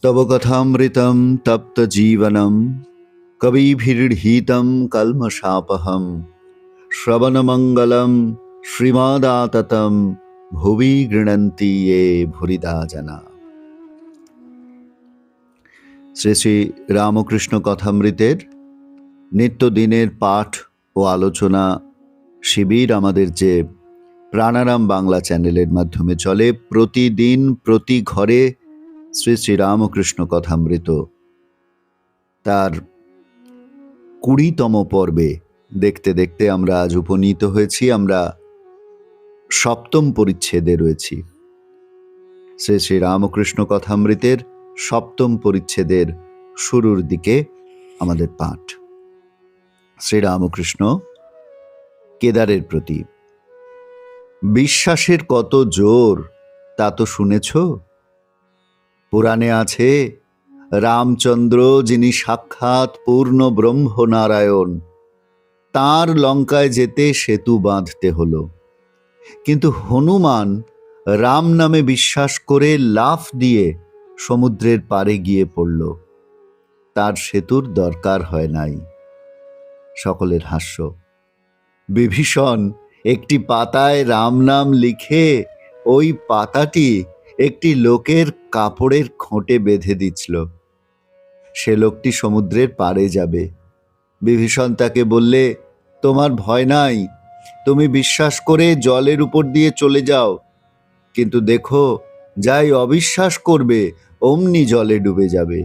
तव कथामृतं तप्तजीवनं कविभिर्हीतं कल्मषापहं श्रवणमङ्गलं श्रीमदाततं भुवि गृह्णन्ति ये भूरिदा जना। শ্রী শ্রী রামকৃষ্ণ কথামৃতের নিত্যদিনের পাঠ ও আলোচনা শিবির আমাদের যে প্রাণারাম বাংলা চ্যানেলের মাধ্যমে চলে, প্রতিদিন প্রতি ঘরে শ্রী শ্রী রামকৃষ্ণ কথামৃত তার 20তম পর্বে দেখতে দেখতে আমরা আজ উপনীত হয়েছি। আমরা 7ম পরিচ্ছেদে রয়েছি। শ্রী শ্রী রামকৃষ্ণ কথামৃতের 7ম পরিচ্ছেদের শুরুর দিকে আমাদের পাঠ। শ্রীরামকৃষ্ণ কেদারের প্রতি। বিশ্বাসের কত জোর তা তো শুনেছ। পুরাণে আছে, রামচন্দ্র যিনি সাক্ষাৎ পূর্ণ ব্রহ্ম নারায়ণ, তাঁর লঙ্কায় যেতে সেতু বাঁধতে হলো। কিন্তু হনুমান রাম নামে বিশ্বাস করে লাফ দিয়ে সমুদ্রের পাড়ে গিয়ে পড়ল, তার সেতুর দরকার হয় নাই। সকলের হাস্য। বিভীষণ একটি পাতায় রাম নাম লিখে ওই পাতাটি একটি লোকের কাপড়ের খোঁটে বেঁধে দিচ্ছিল। সে লোকটি সমুদ্রের পাড়ে যাবে। বিভীষণ তাকে বললে, তোমার ভয় নাই, তুমি বিশ্বাস করে জলের উপর দিয়ে চলে যাও, কিন্তু দেখো যাই অবিশ্বাস করবে অমনি জলে ডুবে যাবে।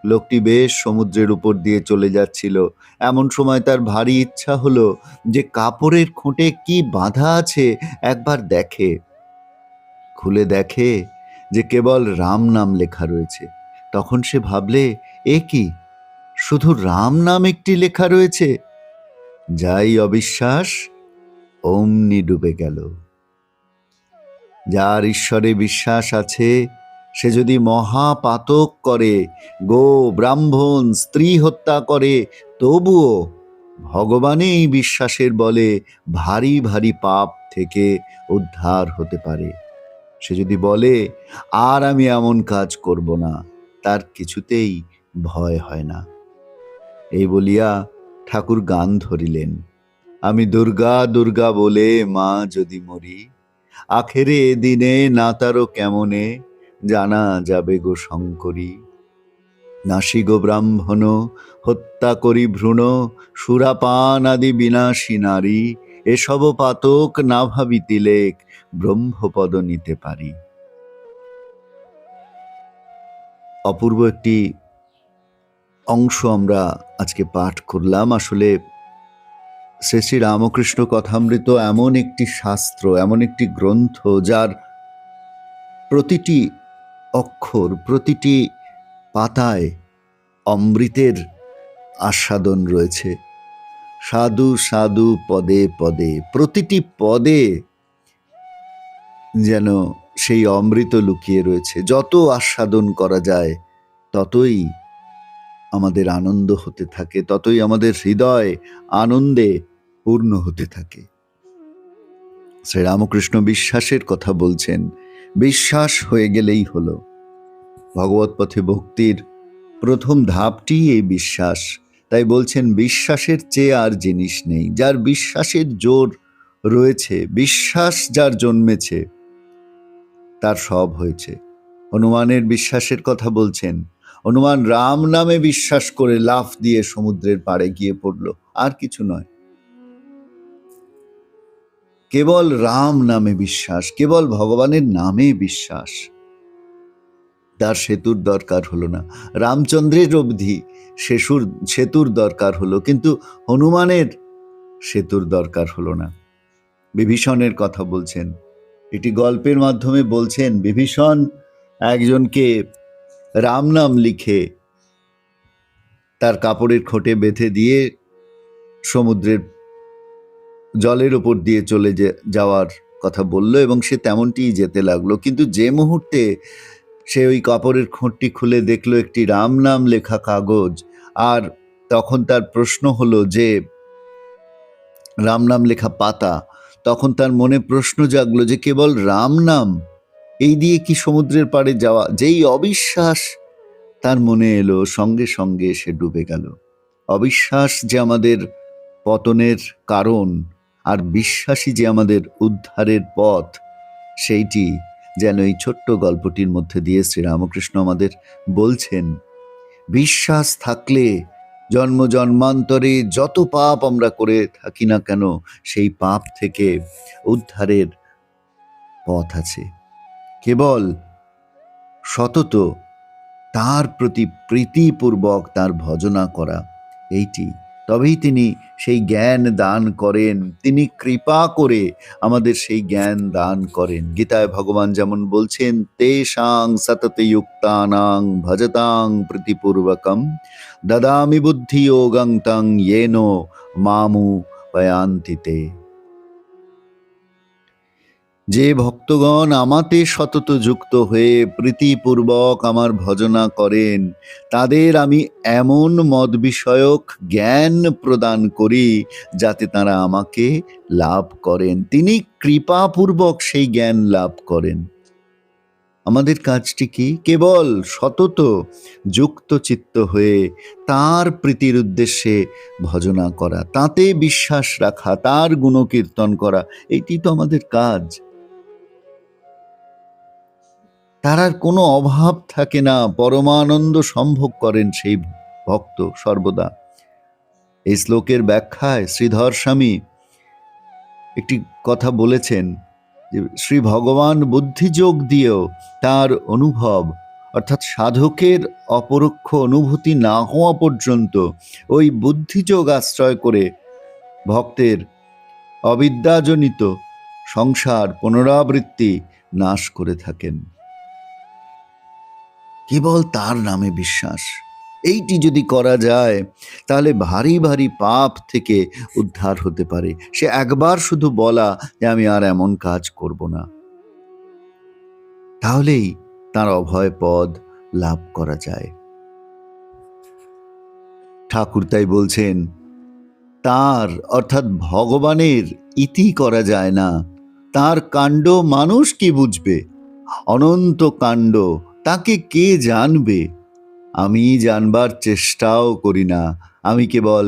লোকটি বেশ সমুদ্রের উপর দিয়ে চলে যাচ্ছিল। এমন সময় তার ভারী ইচ্ছা হলো যে কাপড়ের খোঁটে কি বাঁধা আছে একবার দেখে। খুলে দেখে যে কেবল রাম নাম লেখা রয়েছে। তখন সে ভাবলে, এ কি, শুধু রাম নাম একটি লেখা রয়েছে। যাই অবিশ্বাস অমনি ডুবে গেল। যার ঈশ্বরে বিশ্বাস আছে সে যদি মহাপাতক করে, গো ব্রাহ্মণ স্ত্রী হত্যা করে, তবুও ভগবানে এই বিশ্বাসের বলে ভারী ভারী পাপ থেকে উদ্ধার হতে পারে। সে যদি বলে আর আমি এমন কাজ করব না, তার কিছুতেই ভয় হয় না। এই বলিয়া ঠাকুর গান ধরিলেন, আমি দুর্গা দুর্গা বলে মা যদি মরি, আখেরে দিনে না তারও কেমনে জানা যাবে গো শঙ্করী। নাসি গো ব্রাহ্মণ হত্যা করি ভ্রূণ, সুরাপান আদি বিনাশী নারী, এসব পাতক না ভাবি তিলেক, ব্রহ্মপদ নিতে পারি। অপূর্ব একটি অংশ আমরা আজকে পাঠ করলাম। আসলে শ্রী শ্রী রামকৃষ্ণ কথামৃত এমন একটি শাস্ত্র, এমন একটি গ্রন্থ, যার প্রতিটি অক্ষর, প্রতিটি পাতায় অমৃতের আস্বাদন রয়েছে। সাধু সাধু পদে পদে, প্রতিটি পদে যেন সেই অমৃত লুকিয়ে রয়েছে। যত আস্বাদন করা যায় ততই আমাদের আনন্দ হতে থাকে, ততই আমাদের হৃদয় আনন্দে পূর্ণ হতে থাকে। শ্রীরামকৃষ্ণ বিশ্বাসের কথা বলছেন। বিশ্বাস হয়ে গেলেই হলো। ভগবৎ পথে ভক্তির প্রথম ধাপটি এই বিশ্বাস। তাই বলছেন, বিশ্বাসের চেয়ে আর জিনিস নেই। যার বিশ্বাসের জোর রয়েছে, বিশ্বাস যার জন্মেছে, তার সব হয়েছে। হনুমানের বিশ্বাসের কথা বলছেন। হনুমান রাম নামে বিশ্বাস করে লাফ দিয়ে সমুদ্রের পাড়ে গিয়ে পড়ল, আর কিছু নয়। কেবল রাম নামে বিশ্বাস, কেবল ভগবানের নামে বিশ্বাস। তার সেতুর দরকার হলো না। রামচন্দ্রের অবধি সেতুর দরকার হলো, কিন্তু হনুমানের সেতুর দরকার হলো না। বিভীষণের কথা বলছেন, এটি গল্পের মাধ্যমে বলছেন। বিভীষণ একজনকে রাম নাম লিখে তার কাপড়ের খোঁটে বেঁধে দিয়ে সমুদ্রের জলের ওপর দিয়ে চলে যাওয়ার কথা বলল, এবং সে তেমনটিই যেতে লাগলো। কিন্তু যে মুহূর্তে সে ওই কাপড়ের খোঁটটি খুলে দেখলো একটি রাম নাম লেখা কাগজ, আর তখন তার প্রশ্ন হলো যে রাম নাম লেখা পাতা, তখন তার মনে প্রশ্ন জাগলো যে কেবল রাম নাম, এই দিয়ে কি সমুদ্রের পাড়ে যাওয়া? যেই অবিশ্বাস তার মনে এলো, সঙ্গে সঙ্গে সে ডুবে গেল। অবিশ্বাস যে আমাদের পতনের কারণ, আর বিশ্বাসী যে আমাদের উদ্ধারের পথ, সেইটি যেন এই ছোট্ট গল্পটির মধ্যে দিয়ে শ্রীরামকৃষ্ণ আমাদের বলছেন। বিশ্বাস থাকলে জন্ম জন্মান্তরে যত পাপ আমরা করে থাকি না কেন, সেই পাপ থেকে উদ্ধারের পথ আছে। কেবল সতত তার প্রতি প্রীতিপূর্বক তার ভজনা করা, এইটি, তবেই তিনি সেই জ্ঞান দান করেন। তিনি কৃপা করে আমাদের সেই জ্ঞান দান করেন। গীতায় ভগবান যেমন বলছেন, তেষাং সততে যুক্তানাং ভজতাং প্রীতিপূর্বকম দদামি বুদ্ধি যোগং তং येन মামুপয়ান্তি তে। যে ভক্তগণ আমাতে সতত যুক্ত হয়ে প্রীতিপূর্বক আমার ভজনা করেন, তাদের আমি এমন মদ বিষয়ক জ্ঞান প্রদান করি যাতে তারা আমাকে লাভ করেন। তিনি কৃপাপূর্বক সেই জ্ঞান লাভ করেন। আমাদের কাজটি কি? কেবল সতত যুক্ত চিত্ত হয়ে তার প্রীতির উদ্দেশ্যে ভজনা করা, তাতে বিশ্বাস রাখা, তার গুণকীর্তন করা, এটি তো আমাদের কাজ। তার আর কোনো অভাব থাকে না, পরমানন্দ সম্ভোগ করেন সেই ভক্ত সর্বদা। এই শ্লোকের ব্যাখ্যায় শ্রীধর স্বামী একটি কথা বলেছেন যে শ্রী ভগবান বুদ্ধিযোগ দিয়েও তার অনুভব, অর্থাৎ সাধকের অপরোক্ষ অনুভূতি না হওয়া পর্যন্ত ওই বুদ্ধিযোগ আশ্রয় করে ভক্তের অবিদ্যাজনিত সংসার পুনরাবৃত্তি নাশ করে থাকেন। কেবল তার নামে বিশ্বাস, এইটি যদি করা যায় তাহলে ভারী ভারী পাপ থেকে উদ্ধার হতে পারে। সে একবার শুধু বলা যে আমি আর এমন কাজ করব না, তাহলেই তার অভয় পদ লাভ করা যায়। ঠাকুর তাই বলছেন, তার অর্থাৎ ভগবানের ইতি করা যায় না। তার কাণ্ড মানুষ কি বুঝবে? অনন্ত কাণ্ড, তাকে কে জানবে? আমি জানবার চেষ্টাও করি না, আমি কেবল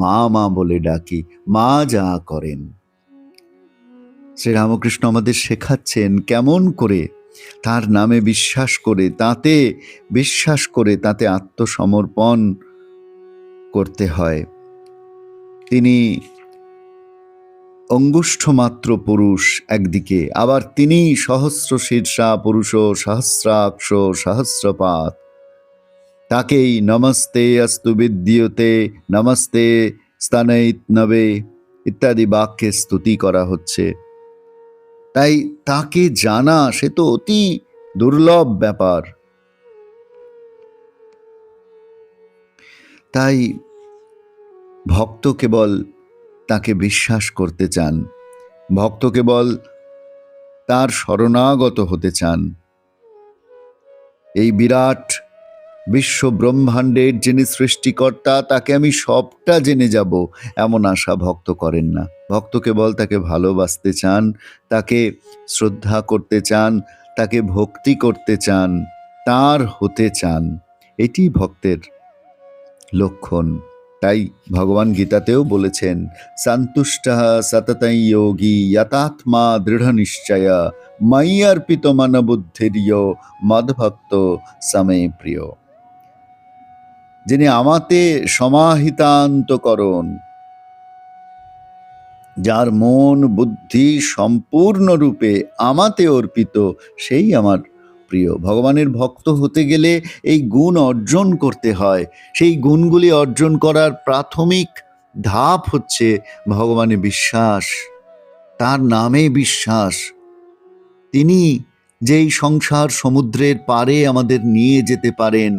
মা মা বলে ডাকি, মা যা করেন। শ্রীরামকৃষ্ণ আমাদের শেখাচ্ছেন কেমন করে তার নামে বিশ্বাস করে, তাতে আত্মসমর্পণ করতে হয়। তিনি অঙ্গুষ্ঠ মাত্র পুরুষ একদিকে, আবার তিনি সহস্র শীর্ষা পুরুষ, সহস্রাক্ষ সহস্রপাত। তাকেই নমস্তে অস্তু বিদ্যুতে, নমস্তে স্থানৈত নবে ইত্যাদি বাক্যে স্তুতি করা হচ্ছে। তাই তাকে জানা সে তো অতি দুর্লভ ব্যাপার। তাই ভক্ত কেবল তাকে বিশ্বাস করতে চান, ভক্ত কেবল তার শরণাগত হতে চান। এই বিরাট বিশ্ব ব্রহ্মাণ্ডের যিনি সৃষ্টিকর্তা, তাকে আমি সবটা জেনে যাব, এমন আশা ভক্ত করেন না। ভক্ত কেবল তাকে ভালোবাসতে চান, তাকে শ্রদ্ধা করতে চান, তাকে ভক্তি করতে চান, তার হতে চান। এটি ভক্তের লক্ষণ। তাই ভগবান গীতাতেও বলেছেন, সন্তুষ্টঃ সততং যোগী যতাত্মা দৃঢ় নিশ্চয় ময়ি অর্পিত মন বুদ্ধির্যো মদ্ভক্ত সমে প্রিয়। যিনি আমাতে সমাহিতান্তকরণ, যার মন বুদ্ধি সম্পূর্ণরূপে আমাতে অর্পিত, সেই আমার প্রিয়। ভগবানের ভক্ত হতে গেলে এই গুণ অর্জন করতে হয়। সেই গুণগুলি অর্জন করার প্রাথমিক ধাপ হচ্ছে ভগবানে বিশ্বাস, তার নামে বিশ্বাস। তিনি যেই সংসার সমুদ্রের পারে আমাদের নিয়ে যেতে পারেন,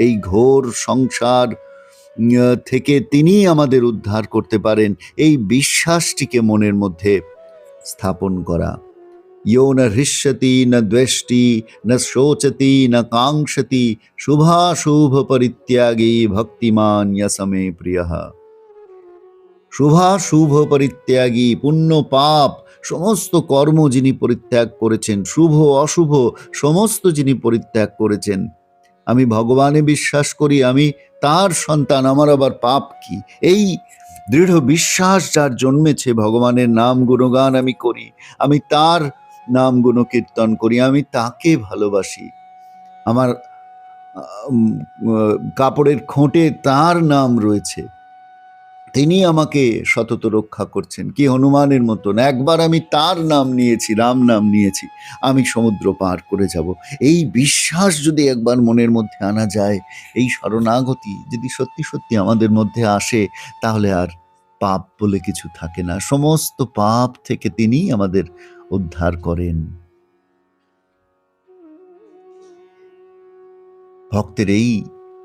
এই ঘোর সংসার থেকে তিনি আমাদের উদ্ধার করতে পারেন, এই বিশ্বাসটিকে মনের মধ্যে স্থাপন করা। यो न हृष्यति न द्वेष्टि न शोचति न कांक्षति शुभाशुभ परित्यागी भक्तिमान यसमे प्रियः। শুভাশুভ পরিত্যাগী, পুণ্য পাপ সমস্ত কর্ম যিনি পরিত্যাগ করেছেন, শুভ অশুভ সমস্ত যিনি পরিত্যাগ করেছেন, আমি ভগবানে বিশ্বাস করি, আমি তার সন্তান, আমার আবার পাপ কি, এই দৃঢ় বিশ্বাস যার জন্মেছে, ভগবানের নাম গুণগান আমি করি, আমি তার নাম গুণ কীর্তন করি, আমি তাকে ভালোবাসি, আমার কাপড়ের খোঁটে তার নাম রয়েছে, তিনি আমাকে সতত রক্ষা করছেন, কি হনুমানের মতন একবার আমি তার নাম নিয়েছি, রাম নাম নিয়েছি, আমি সমুদ্র পার করে যাব। এই বিশ্বাস যদি একবার মনের মধ্যে আনা যায়, এই শরণাগতি যদি সত্যি সত্যি আমাদের মধ্যে আসে, তাহলে আর পাপ বলে কিছু থাকে না, সমস্ত পাপ থেকে তিনি আমাদের উদ্ধার করেন। ভক্তের এই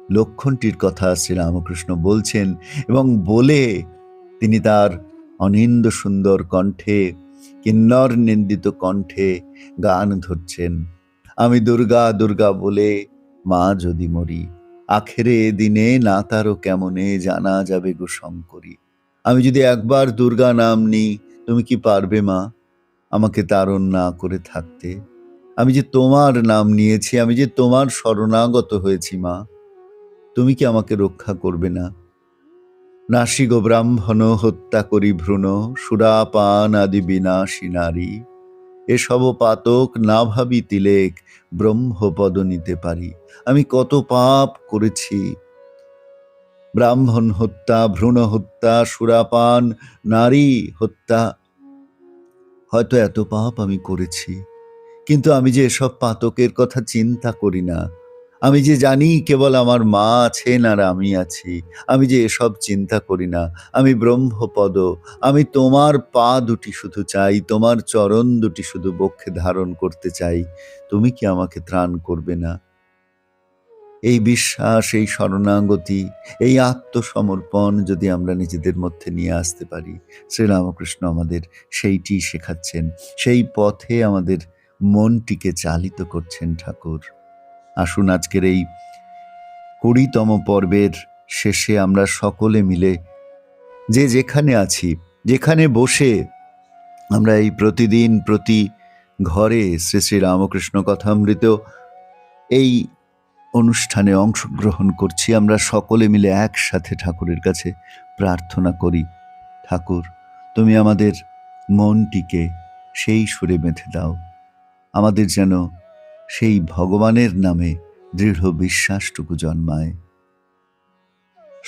লক্ষণটির কথা শ্রীরামকৃষ্ণ বলছেন, এবং বলে তিনি তার অনিন্দ সুন্দর কণ্ঠে, কিন্নর নিন্দিত কণ্ঠে গান ধরছেন। আমি দুর্গা দুর্গা বলে মা যদি মরি, আখেরে দিনে না তারও কেমনে জানা যাবে গো শঙ্করী। আমি যদি একবার দুর্গা নাম নিই, তুমি কি পারবে মা আমাকে তাড়ন না করে থাকতে? আমি যে তোমার নাম নিয়েছি, আমি যে তোমার শরণাগত হয়েছি মা, তুমি কি আমাকে রক্ষা করবে না? নাসিগ ব্রাহ্মণ হত্যা করি ভ্রূণ, সুরাপান আদি বিনাশী নারী, এসব পাতক না ভাবি তিলেক, ব্রহ্মপদ নিতে পারি। আমি কত পাপ করেছি, ব্রাহ্মণ হত্যা, ভ্রূণ হত্যা, সুরাপান, নারী হত্যা, হয়তো এত পাপ আমি করেছি, কিন্তু আমি যে এসব পাতকের কথা চিন্তা করি না, আমি যে জানি কেবল আমার মা আছেন আর আমি আছি, আমি যে এসব চিন্তা করি না, আমি ব্রহ্মপদ, আমি তোমার পা দুটি শুধু চাই, তোমার চরণ দুটি শুধু বক্ষে ধারণ করতে চাই, তুমি কি আমাকে ত্রাণ করবে না? এই বিশ্বাস, এই শরণাগতি, এই আত্মসমর্পণ যদি আমরা নিজেদের মধ্যে নিয়ে আসতে পারি, শ্রীরামকৃষ্ণ আমাদের সেইটি শেখাচ্ছেন, সেই পথে আমাদের মনটিকে চালিত করছেন ঠাকুর। আসুন আজকের এই 20তম পর্বের শেষে আমরা সকলে মিলে যে যেখানে আছি, যেখানে বসে আমরা এই প্রতিদিন প্রতি ঘরে শ্রী শ্রী রামকৃষ্ণ কথামৃত এই অনুষ্ঠানে অংশগ্রহণ করছি, আমরা সকলে মিলে একসাথে ঠাকুরের কাছে প্রার্থনা করি, ঠাকুর তুমি আমাদের মনটিকে সেই সুরে বেঁধে দাও, আমাদের যেন সেই ভগবানের নামে দৃঢ় বিশ্বাসটুকু জন্মায়।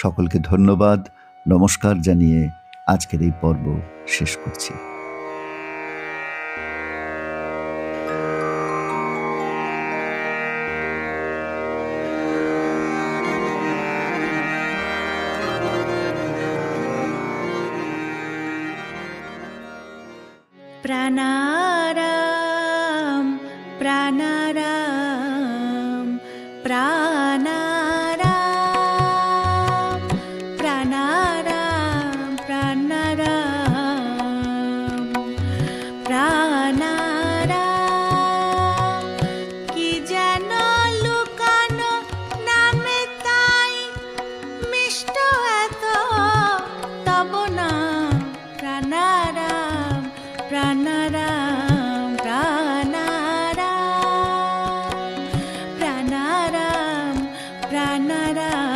সকলকে ধন্যবাদ, নমস্কার জানিয়ে আজকের এই পর্ব শেষ করছি। প্রাণারাম প্রাণারাম প্রাণারাম প্রাণারাম প্রাণারাম প্রাণারাম, কি যেন লুকানো নামে তাই মিষ্ট এত তব নাম। প্রাণারাম প্রাণারাম প্রাণারাম প্রাণারাম প্রাণারাম